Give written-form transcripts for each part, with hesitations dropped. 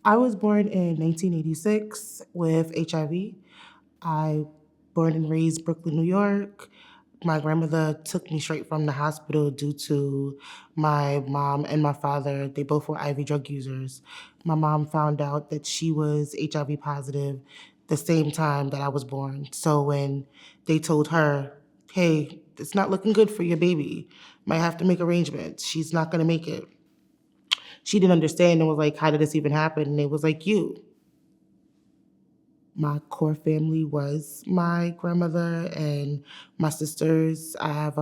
I was born in 1986 with HIV. I born and raised Brooklyn, New York. My grandmother took me straight from the hospital due to my mom and my father. They both were IV drug users. My mom found out that she was HIV positive the same time that I was born. So when they told her, hey, it's not looking good for your baby, might have to make arrangements, she's not gonna make it. She didn't understand and was like, how did this even happen? And it was like, you. My core family was my grandmother and my sisters. I have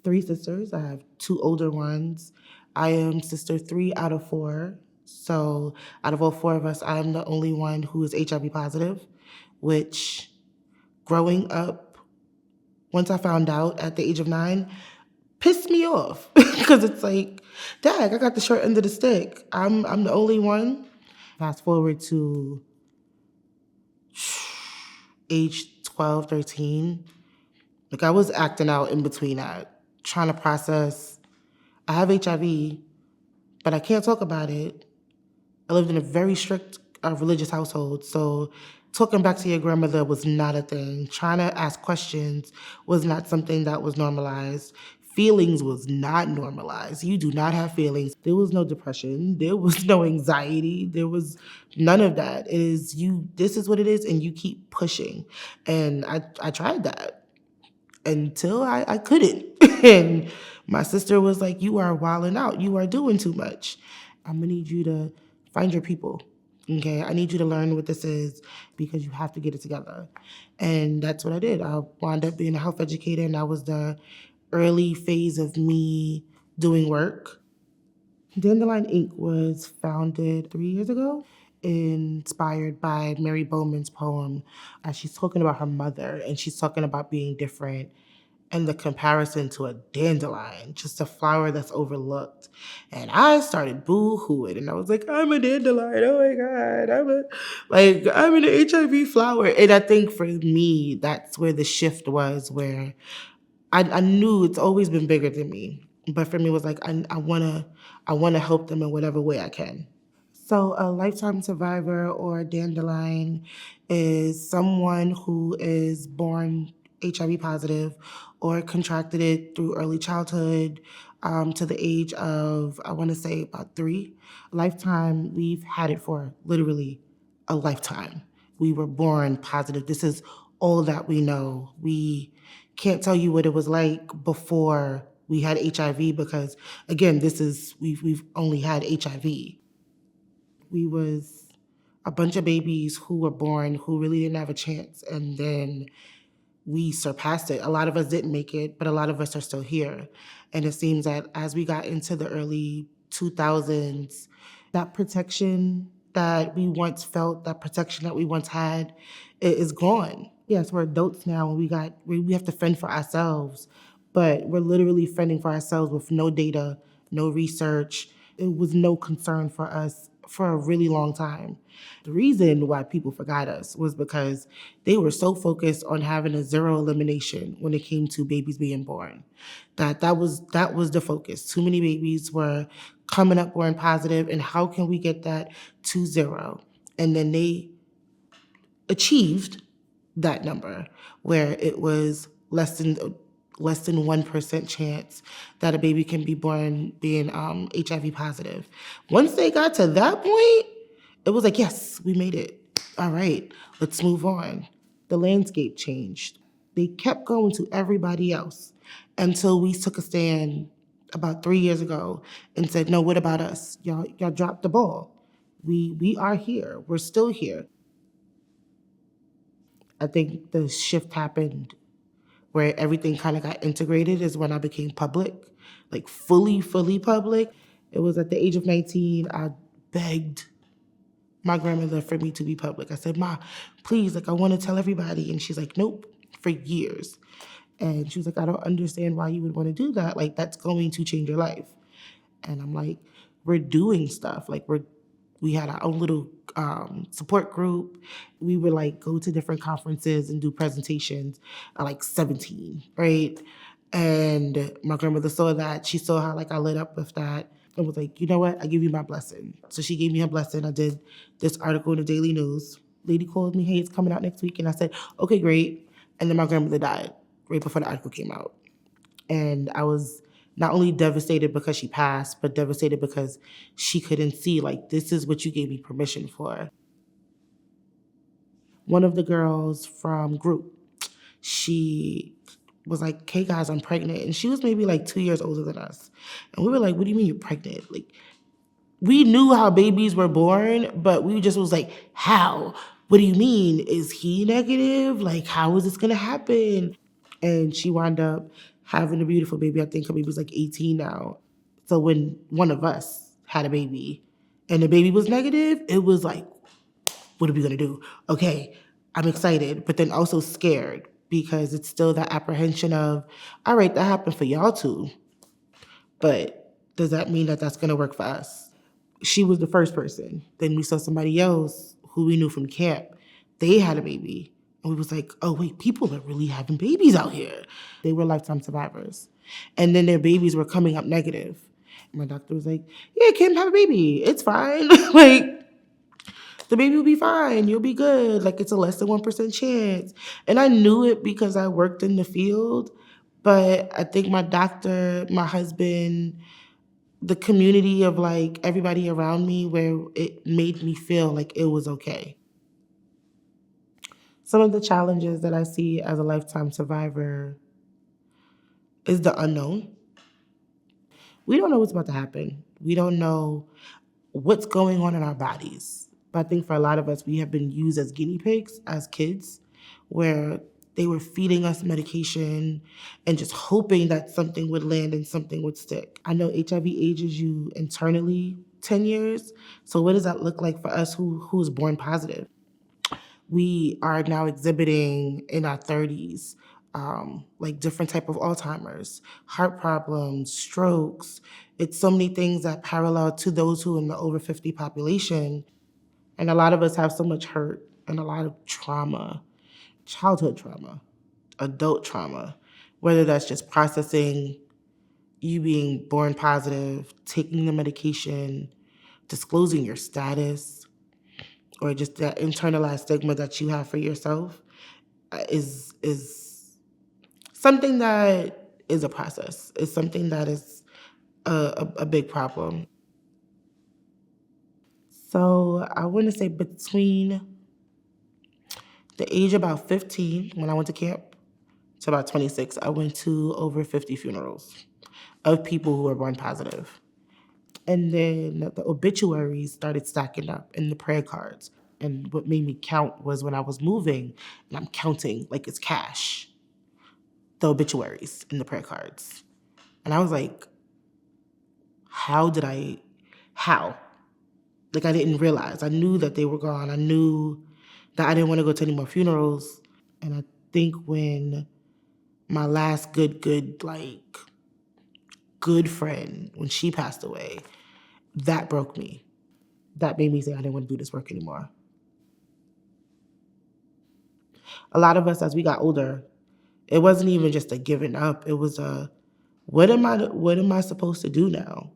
three sisters. I have two older ones. I am sister three out of four. So out of all four of us, I am the only one who is HIV positive, which growing up, once I found out at the age of 9, pissed me off because it's like, Dad, I got the short end of the stick. I'm the only one. Fast forward to age 12, 13. Like I was acting out in between that, trying to process. I have HIV, but I can't talk about it. I lived in a very strict religious household, so talking back to your grandmother was not a thing. Trying to ask questions was not something that was normalized. Feelings was not normalized. You do not have feelings. There was no depression. There was no anxiety. There was none of that. It is you. This is what it is, and you keep pushing. And I tried that until I couldn't. And my sister was like, you are wilding out. You are doing too much. I'm gonna need you to find your people. Okay, I need you to learn what this is because you have to get it together. And that's what I did. I wound up being a health educator, and that was the early phase of me doing work. Dandelion Inc. was founded 3 years ago, inspired by Mary Bowman's poem. She's talking about her mother and she's talking about being different and the comparison to a dandelion, just a flower that's overlooked. And I started boo-hooing and I was like, I'm a dandelion. Oh my God. I'm an HIV flower. And I think for me, that's where the shift was, where I knew it's always been bigger than me. But for me, it was like, I wanna help them in whatever way I can. So, a lifetime survivor or dandelion is someone who is born HIV positive or contracted it through early childhood to the age of, I want to say, about 3. Lifetime, we've had it for literally a lifetime. We were born positive. This is all that we know. We can't tell you what it was like before we had HIV because, again, we've only had HIV. We was a bunch of babies who were born who really didn't have a chance, and then we surpassed it. A lot of us didn't make it, but a lot of us are still here. And it seems that as we got into the early 2000s, that protection that we once felt, that protection that we once had, it is gone. Yes, we're adults now and we have to fend for ourselves, but we're literally fending for ourselves with no data, no research. It was no concern for us for a really long time. The reason why people forgot us was because they were so focused on having a zero elimination when it came to babies being born. That was the focus. Too many babies were coming up born positive, and how can we get that to zero? And then they achieved that number where it was less than 1% chance that a baby can be born being HIV positive. Once they got to that point, it was like, yes, we made it. All right, let's move on. The landscape changed. They kept going to everybody else until we took a stand about 3 years ago and said, no, what about us? Y'all dropped the ball. We are here. We're still here. I think the shift happened where everything kind of got integrated is when I became public, like fully public. It was at the age of 19, I begged my grandmother for me to be public. I said, Ma, please, like I want to tell everybody. And she's like, nope, for years. And she was like, I don't understand why you would want to do that. Like that's going to change your life. And I'm like, we're doing stuff. Like we had our own little support group. We would like go to different conferences and do presentations at like 17, right? And my grandmother saw that. She saw how like I lit up with that. and was like, you know what? I give you my blessing. So she gave me her blessing. I did this article in the Daily News. Lady called me, hey, it's coming out next week. And I said, okay, great. And then my grandmother died right before the article came out. And I was not only devastated because she passed, but devastated because she couldn't see, like, this is what you gave me permission for. One of the girls from group, she was like, hey guys, I'm pregnant. And she was maybe like 2 years older than us. And we were like, what do you mean you're pregnant? Like, we knew how babies were born, but we just was like, how? What do you mean? Is he negative? Like, how is this gonna happen? And she wound up having a beautiful baby. I think her baby was like 18 now. So when one of us had a baby and the baby was negative, it was like, what are we gonna do? Okay, I'm excited, but then also scared because it's still that apprehension of, all right, that happened for y'all too, but does that mean that that's gonna work for us? She was the first person. Then we saw somebody else who we knew from camp. They had a baby. And we was like, oh wait, people are really having babies out here. They were lifetime survivors. And then their babies were coming up negative. My doctor was like, yeah, Kim, have a baby. It's fine. Like, the baby will be fine. You'll be good. Like, it's a less than 1% chance. And I knew it because I worked in the field. But I think my doctor, my husband, the community of like everybody around me, where it made me feel like it was okay. Some of the challenges that I see as a lifetime survivor is the unknown. We don't know what's about to happen. We don't know what's going on in our bodies. But I think for a lot of us, we have been used as guinea pigs as kids, where they were feeding us medication and just hoping that something would land and something would stick. I know HIV ages you internally 10 years. So what does that look like for us who's born positive? We are now exhibiting in our 30s, like different type of Alzheimer's, heart problems, strokes. It's so many things that parallel to those who in the over 50 population. And a lot of us have so much hurt and a lot of trauma, childhood trauma, adult trauma, whether that's just processing you being born positive, taking the medication, disclosing your status, or just that internalized stigma that you have for yourself is something that is a process. It's something that is a big problem. So I want to say between the age of about 15 when I went to camp to about 26, I went to over 50 funerals of people who were born positive. And then the obituaries started stacking up in the prayer cards. And what made me count was when I was moving, and I'm counting like it's cash, the obituaries in the prayer cards. And I was like, how did I, how? Like, I didn't realize. I knew that they were gone. I knew that I didn't want to go to any more funerals. And I think when my last good friend, when she passed away, that broke me. That made me say I didn't want to do this work anymore. A lot of us, as we got older, it wasn't even just a giving up. It was a, what am I supposed to do now?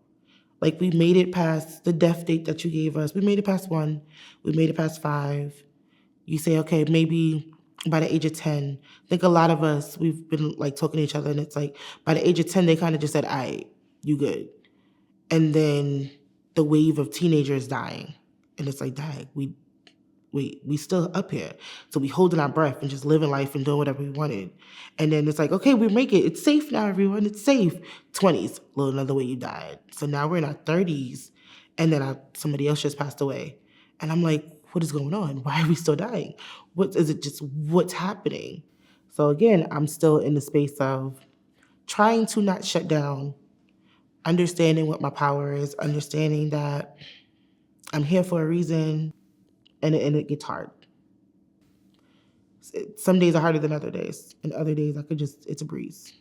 Like, we made it past the death date that you gave us. We made it past 1. We made it past 5. You say, okay, maybe by the age of 10. I think a lot of us, we've been like talking to each other, and it's like by the age of 10, they kind of just said, all right, you good. And then the wave of teenagers dying. And it's like, dang, we still up here. So we holding our breath and just living life and doing whatever we wanted. And then it's like, okay, we make it. It's safe now, everyone. It's safe. 20s, little another way you died. So now we're in our 30s, and then somebody else just passed away. And I'm like, what is going on? Why are we still dying? What is it? Just what's happening? So again, I'm still in the space of trying to not shut down, understanding what my power is, understanding that I'm here for a reason, and it gets hard. Some days are harder than other days, and other days I could just, it's a breeze.